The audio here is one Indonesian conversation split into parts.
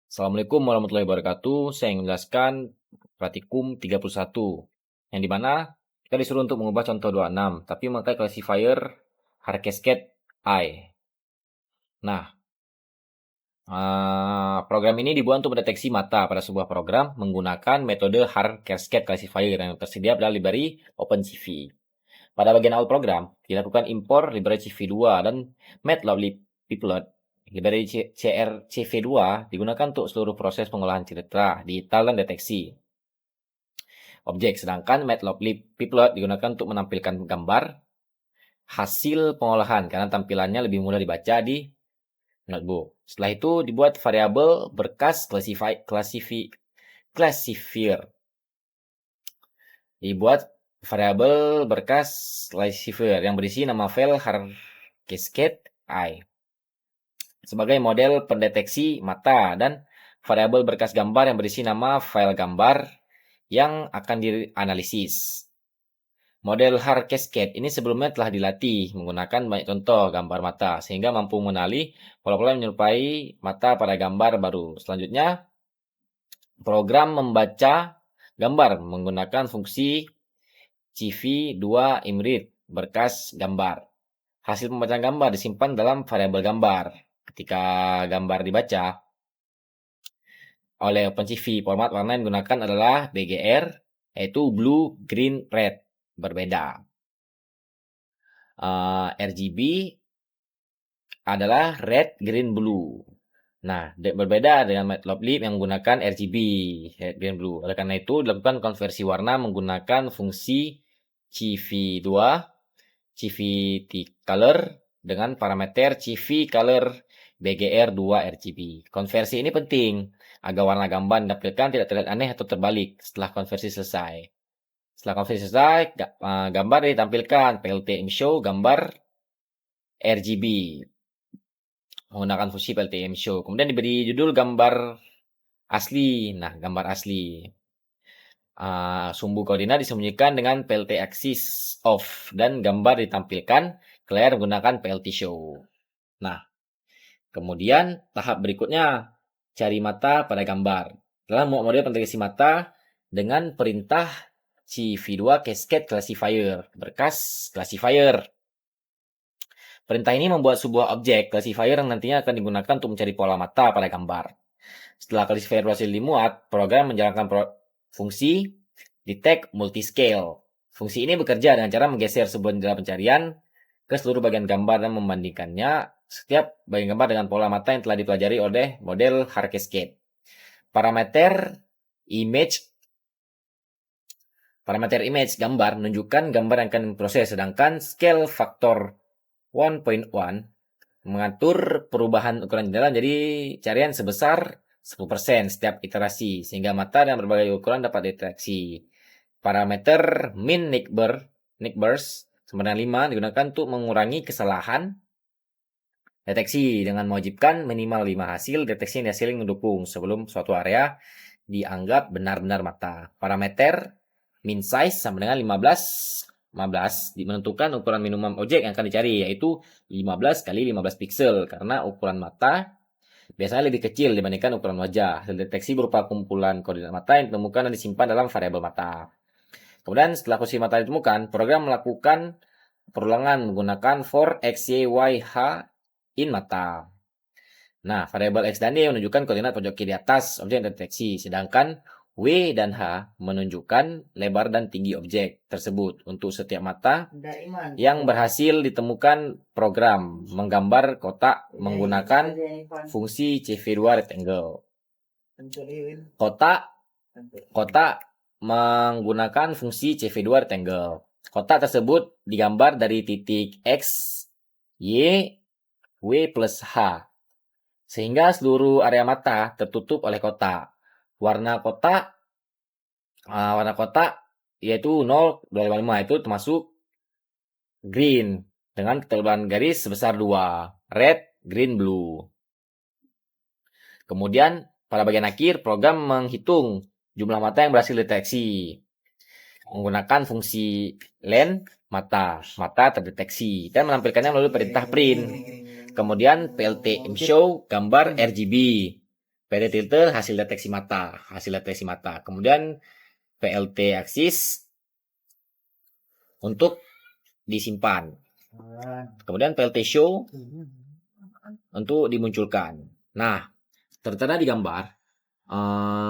Assalamualaikum warahmatullahi wabarakatuh. Saya ingin menjelaskan praktikum 31, yang dimana kita disuruh untuk mengubah contoh 26, tapi memakai classifier hard cascade I. Nah, program ini dibuat untuk mendeteksi mata pada sebuah program menggunakan metode hard cascade classifier yang tersedia pada library OpenCV. Pada bagian awal program, dilakukan impor library CV2 dan matplotlib. Library CRCV2 digunakan untuk seluruh proses pengolahan cerita, digital, dan deteksi objek, sedangkan matplotlib digunakan untuk menampilkan gambar hasil pengolahan karena tampilannya lebih mudah dibaca di notebook. Setelah itu dibuat variabel berkas classifier. Dibuat variabel berkas classifier yang berisi nama file hard cascade I sebagai model pendeteksi mata dan variabel berkas gambar yang berisi nama file gambar yang akan dianalisis. Model hard cascade ini sebelumnya telah dilatih menggunakan banyak contoh gambar mata sehingga mampu mengenali pola-pola yang menyerupai mata pada gambar baru. Selanjutnya, program membaca gambar menggunakan fungsi CV2 imread berkas gambar. Hasil pembacaan gambar disimpan dalam variabel gambar. Ketika gambar dibaca oleh OpenCV, format warna yang digunakan adalah BGR, yaitu blue, green, red, berbeda. RGB adalah red, green, blue. Nah, berbeda dengan matplotlib yang menggunakan RGB, red, green, blue. Oleh karena itu, dilakukan konversi warna menggunakan fungsi CV2, CVT color dengan parameter CV color BGR2 RGB. Konversi ini penting agar warna gambar ditampilkan tidak terlihat aneh atau terbalik setelah konversi selesai. Setelah konversi selesai, gambar ditampilkan PLT show gambar RGB menggunakan fungsi PLT show. Kemudian diberi judul gambar asli. Nah, gambar asli. Sumbu koordinat disembunyikan dengan PLT axis off dan gambar ditampilkan ke layar menggunakan PLT show. Nah, kemudian tahap berikutnya cari mata pada gambar. Telah membuat model pendeteksi mata dengan perintah CV2 cascade classifier, berkas classifier. Perintah ini membuat sebuah objek classifier yang nantinya akan digunakan untuk mencari pola mata pada gambar. Setelah classifier berhasil dimuat, program menjalankan fungsi detect multiscale. Fungsi ini bekerja dengan cara menggeser sebuah jendela pencarian ke seluruh bagian gambar dan membandingkannya setiap bagian gambar dengan pola mata yang telah dipelajari oleh model hard cascade. Parameter image gambar menunjukkan gambar yang akan diproses, sedangkan scale factor 1.1 mengatur perubahan ukuran jendela jadi carian sebesar 10% setiap iterasi, sehingga mata dengan berbagai ukuran dapat dideteksi. Parameter min nickburst sama dengan 5 digunakan untuk mengurangi kesalahan deteksi dengan mewajibkan minimal 5 hasil deteksi yang saling mendukung sebelum suatu area dianggap benar-benar mata. Parameter min size sama dengan 15 menentukan ukuran minimum objek yang akan dicari, yaitu 15 kali 15 pixel karena ukuran mata biasanya lebih kecil dibandingkan ukuran wajah. Hasil deteksi berupa kumpulan koordinat mata yang ditemukan dan disimpan dalam variabel mata. Kemudian setelah posisi mata ditemukan, program melakukan perulangan menggunakan for x, y, y, h in mata. Nah, variabel x dan y menunjukkan koordinat pojok kiri atas objek yang deteksi, sedangkan w dan h menunjukkan lebar dan tinggi objek tersebut. Untuk setiap mata yang berhasil ditemukan, program menggambar kotak menggunakan fungsi CV2 rectangle. Kotak menggunakan fungsi CV2 rectangle. Kotak tersebut digambar dari titik X, Y, W plus H. Sehingga seluruh area mata tertutup oleh kotak. Warna kotak yaitu 0, 255 itu termasuk green dengan ketebalan garis sebesar 2. Red, green, blue. Kemudian pada bagian akhir program menghitung jumlah mata yang berhasil deteksi menggunakan fungsi len mata terdeteksi dan menampilkannya melalui perintah print. Kemudian PLT show gambar RGB PD tilde hasil deteksi mata. Kemudian PLT aksis untuk disimpan. Kemudian PLT show untuk dimunculkan. Nah, tertera di gambar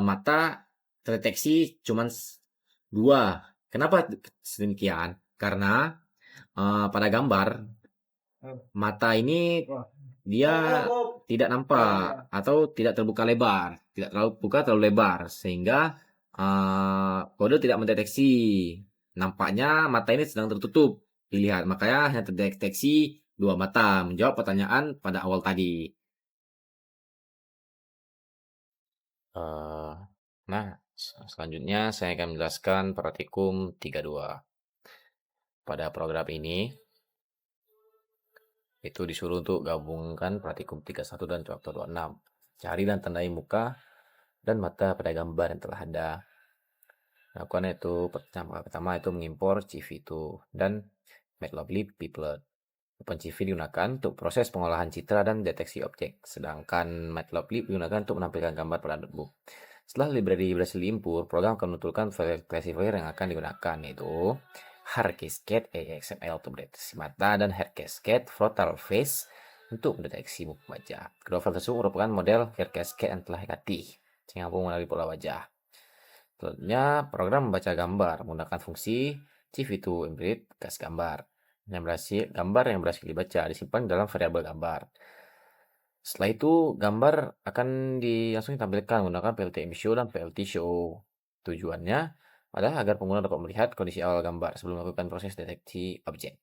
mata terdeteksi cuma 2. Kenapa sedemikian? Karena pada gambar mata ini dia tidak nampak atau tidak terbuka lebar, tidak terlalu lebar sehingga kode tidak mendeteksi. Nampaknya mata ini sedang tertutup dilihat, makanya hanya terdeteksi 2 mata. Menjawab pertanyaan pada awal tadi. Nah, selanjutnya saya akan menjelaskan praktikum 32. Pada program ini itu disuruh untuk gabungkan praktikum 31 dan faktor 26. Cari dan tandai muka dan mata pada gambar yang telah ada. Lakukan itu pertama itu mengimpor CV2 dan Matplotlib Piplet. OpenCV digunakan untuk proses pengolahan citra dan deteksi objek, sedangkan Matplotlib digunakan untuk menampilkan gambar pada notebook. Setelah library berhasil diimpor, program akan menentukan file classifier yang akan digunakan, yaitu Hard Cascade AXML untuk mendeteksi mata dan Head Cascade Frontal Face untuk mendeteksi muka wajah. Kedua file tersebut merupakan model Hair Cascade yang telah dilatih, sehingga mampu mengenali pola wajah. Selanjutnya, program membaca gambar menggunakan fungsi CV2 Embed gas gambar. Gambar yang berhasil dibaca disimpan dalam variabel gambar. Setelah itu, gambar akan langsung ditampilkan menggunakan PLT show dan PLT show. Tujuannya adalah agar pengguna dapat melihat kondisi awal gambar sebelum melakukan proses deteksi objek.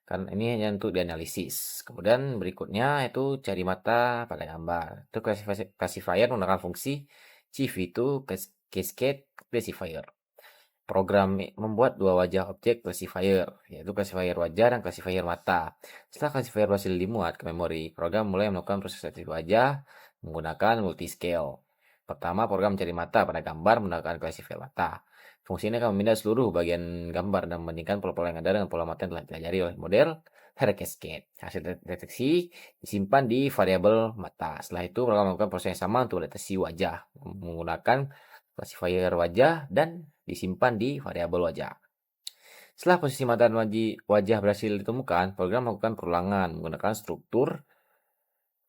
Kan ini hanya untuk dianalisis. Kemudian berikutnya itu cari mata pada gambar. Itu classifier menggunakan fungsi CV2 Cascade Classifier. Program membuat 2 wajah objek classifier, yaitu classifier wajah dan classifier mata. Setelah classifier berhasil dimuat ke memori, program mulai melakukan proses deteksi wajah menggunakan multiscale. Pertama, program mencari mata pada gambar menggunakan classifier mata. Fungsi ini akan memindah seluruh bagian gambar dan membandingkan pola-pola yang ada dengan pola mata yang telah dipelajari oleh model Hair Cascade. Hasil deteksi disimpan di variabel mata. Setelah itu, program melakukan proses yang sama untuk deteksi wajah menggunakan classifier wajah dan disimpan di variabel wajah. Setelah posisi mata dan wajah berhasil ditemukan, program melakukan perulangan menggunakan struktur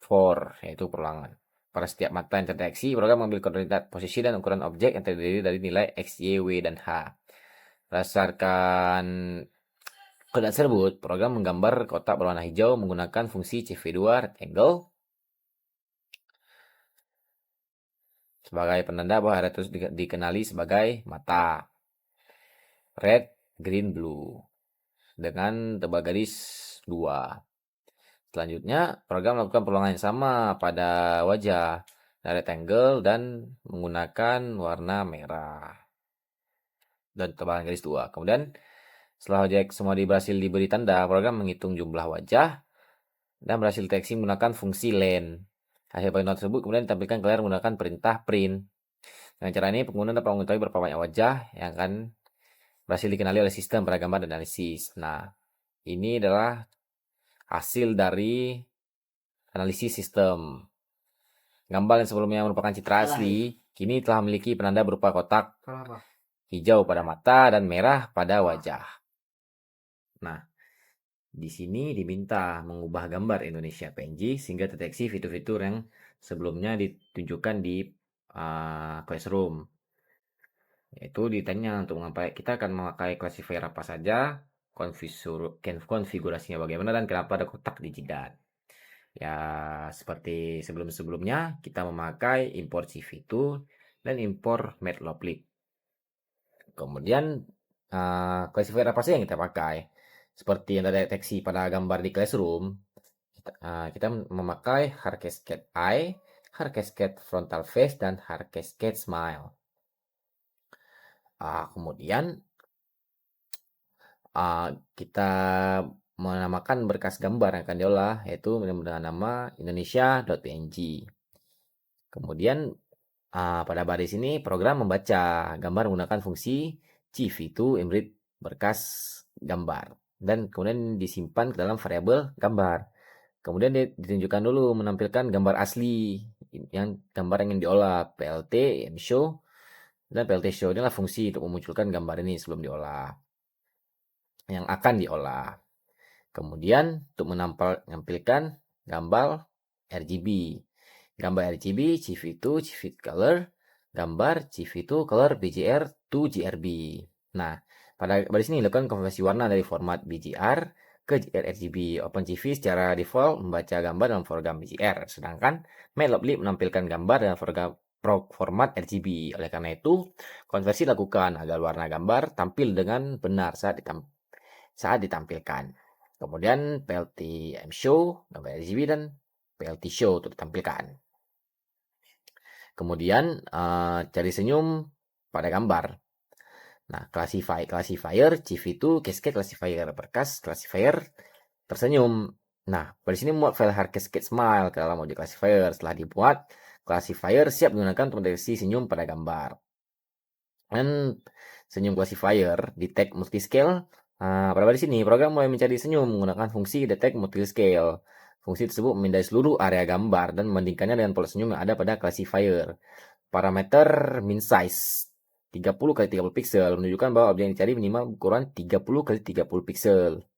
for, yaitu perulangan. Pada setiap mata yang terdeteksi, program mengambil koordinat posisi dan ukuran objek yang terdiri dari nilai X, Y, W, dan H. Berdasarkan koordinat tersebut, program menggambar kotak berwarna hijau menggunakan fungsi CV2 rectangle sebagai penanda bahwa area tersebut dikenali sebagai mata. Red, green, blue. Dengan tebal garis 2. Selanjutnya, program melakukan perulangan yang sama pada wajah rectangle dan menggunakan warna merah dan tebalan garis 2. Kemudian, setelah objek semua berhasil diberi tanda, program menghitung jumlah wajah dan berhasil deteksi menggunakan fungsi len. Hasil perhitungan tersebut kemudian ditampilkan ke layar menggunakan perintah print. Dengan cara ini, pengguna dapat mengetahui berapa banyak wajah yang akan berhasil dikenali oleh sistem pada gambar dan analisis. Nah, ini adalah hasil dari analisis sistem. Gambar yang sebelumnya merupakan citra asli, kini telah memiliki penanda berupa kotak hijau pada mata dan merah pada wajah. Nah, di sini diminta mengubah gambar Indonesia PNG sehingga deteksi fitur-fitur yang sebelumnya ditunjukkan di Classroom. Yaitu ditanya untuk kita akan memakai classifier apa saja, konfigurasinya bagaimana, dan kenapa ada kotak di jidat. Ya, seperti sebelum-sebelumnya, kita memakai import CV2 dan import Matplotlib. Kemudian, classifier apa saja yang kita pakai? Seperti yang ada deteksi pada gambar di Classroom, kita memakai Hard Cascade Eye, Hard Cascade Frontal Face, dan Hard Cascade Smile. Kemudian, kita menamakan berkas gambar yang akan diolah, yaitu dengan nama indonesia.png. Kemudian pada baris ini program membaca gambar menggunakan fungsi CV2 embed berkas gambar dan kemudian disimpan ke dalam variabel gambar. Kemudian ditunjukkan dulu menampilkan gambar asli yang gambar yang ingin diolah, PLT, show, dan PLT show. Inilah fungsi untuk memunculkan gambar ini sebelum diolah, yang akan diolah. Kemudian untuk menampilkan gambar RGB. Gambar RGB, CV2, CV color, gambar CV2 color BGR to GRB. Nah, pada sini lakukan konversi warna dari format BGR ke RGB. OpenCV secara default membaca gambar dalam program BGR, sedangkan Matplotlib menampilkan gambar dalam format RGB. Oleh karena itu, konversi dilakukan agar warna gambar tampil dengan benar saat ditampilkan. Kemudian PLT show, gambar RGB, dan PLT show untuk ditampilkan. Kemudian cari senyum pada gambar. Nah, classifier, CV2, cascade classifier, berkas classifier, tersenyum. Nah, pada sini muat file hard cascade smile ke dalam objek classifier. Setelah dibuat, classifier siap digunakan untuk mendeteksi senyum pada gambar. Dan senyum classifier detect multiscale. Pada baris ini, program mulai mencari senyum menggunakan fungsi detect multiscale. Fungsi tersebut memindai seluruh area gambar dan membandingkannya dengan pola senyum yang ada pada classifier. Parameter min size 30 x 30 pixel menunjukkan bahwa objek yang dicari minimal ukuran 30 x 30 pixel.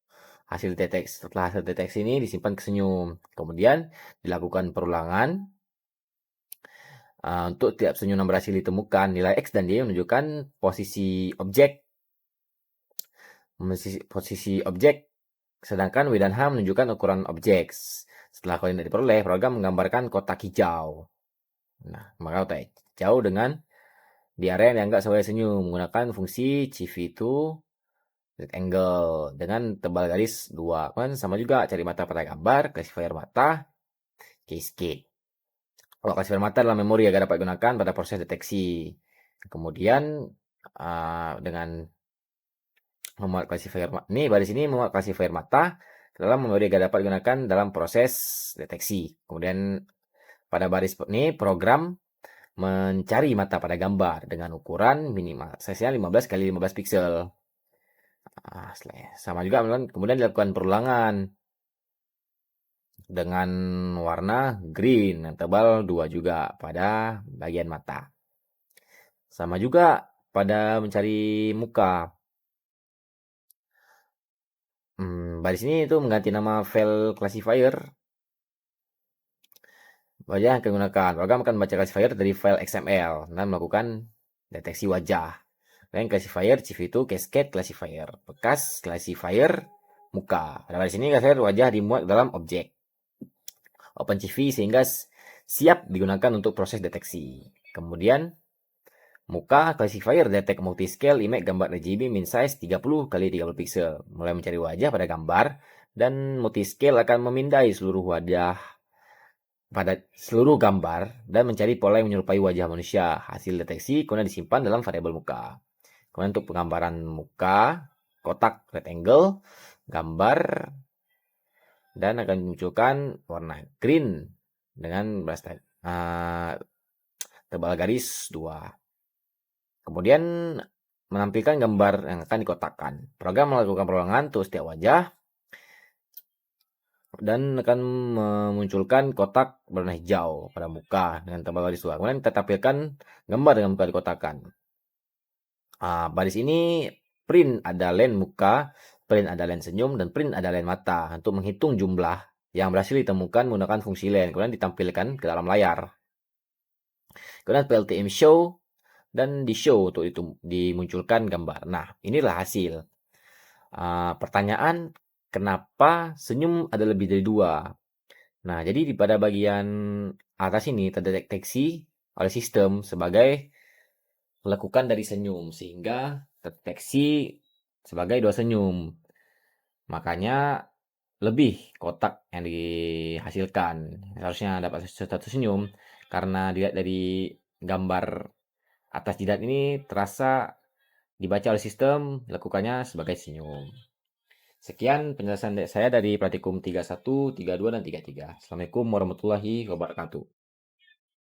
Setelah hasil deteksi ini disimpan ke senyum. Kemudian dilakukan perulangan. Untuk tiap senyum yang berhasil ditemukan, nilai X dan Y menunjukkan posisi objek, sedangkan W dan H menunjukkan ukuran objek. Setelah koordinat diperoleh, program menggambarkan kotak hijau. Nah, maka kotak hijau di area yang dianggap sebagai senyum menggunakan fungsi CV2 rectangle dengan tebal garis 2. Kan sama juga cari mata pada gambar, classifier mata, cascade. Classifier mata adalah memori agar dapat digunakan pada proses deteksi. Kemudian dengan memuat classifier ini baris ini memuat classifier mata dalam memori agar dapat digunakan dalam proses deteksi. Kemudian pada baris ini program mencari mata pada gambar dengan ukuran minimal size-nya 15 x 15 pixel. Sama juga kemudian dilakukan perulangan dengan warna green yang tebal 2 juga pada bagian mata. Sama juga pada mencari muka. Baris ini itu mengganti nama file classifier. Wajah yang akan digunakan. Program akan membaca classifier dari file XML dan melakukan deteksi wajah. Dan classifier CV2 cascade classifier. Bekas classifier muka. Pada baris ini classifier wajah dimuat dalam objek OpenCV sehingga siap digunakan untuk proses deteksi. Kemudian muka classifier detect multiscale image gambar RGB min size 30 x 30 pixel. Mulai mencari wajah pada gambar dan multiscale akan memindai seluruh wajah pada seluruh gambar dan mencari pola yang menyerupai wajah manusia. Hasil deteksi kemudian disimpan dalam variabel muka. Kemudian untuk penggambaran muka, kotak rectangle, gambar, dan akan dimunculkan warna green dengan tebal garis 2. Kemudian menampilkan gambar yang akan dikotakkan. Program melakukan perulangan untuk setiap wajah dan akan memunculkan kotak berwarna hijau pada muka dengan tebal garis 2. Kemudian kita tampilkan gambar dengan muka dikotakkan. Baris ini print ada line muka, print ada line senyum, dan print ada line mata untuk menghitung jumlah yang berhasil ditemukan menggunakan fungsi line. Kemudian ditampilkan ke dalam layar. Kemudian PLTM show dan di show untuk itu dimunculkan gambar. Nah, inilah hasil. Pertanyaan, kenapa senyum ada lebih dari 2? Nah, jadi pada bagian atas ini terdeteksi oleh sistem sebagai melakukan dari senyum, sehingga terdeteksi sebagai 2 senyum. Makanya lebih kotak yang dihasilkan. Seharusnya dapat 1 senyum, karena dilihat dari gambar atas jidat ini terasa dibaca oleh sistem, dilakukannya sebagai senyum. Sekian penjelasan saya dari praktikum 31, 32, dan 33. Assalamualaikum warahmatullahi wabarakatuh.